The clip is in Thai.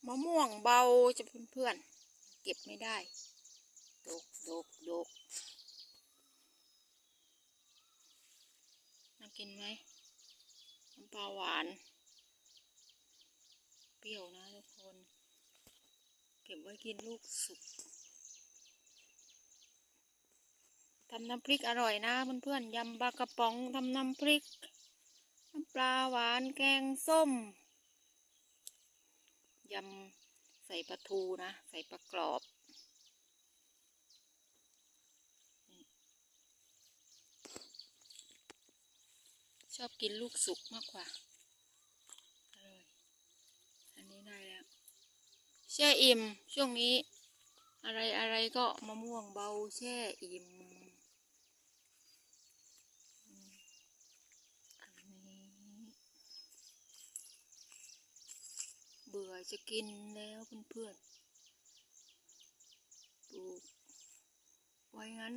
มะม่วงเบาจะเพื่อนๆเก็บไม่ได้ดกน่ากินไหมน้ำปลาหวานเปรี้ยวนะทุกคนเก็บไว้กินลูกสุกทำน้ำพริกอร่อยนะเพื่อนๆยำปลากระป๋องทำน้ำพริกน้ำปลาหวานแกงส้มยำใส่ปลาทูนะใส่ปลากรอบชอบกินลูกสุกมากกว่าอร่อยอันนี้ได้แล้วแช่อิ่มช่วงนี้อะไรก็มะม่วงเบาแช่อิ่มอันนี้เบื่อจะกินแล้วเพื่อนๆปลูกไว้งั้น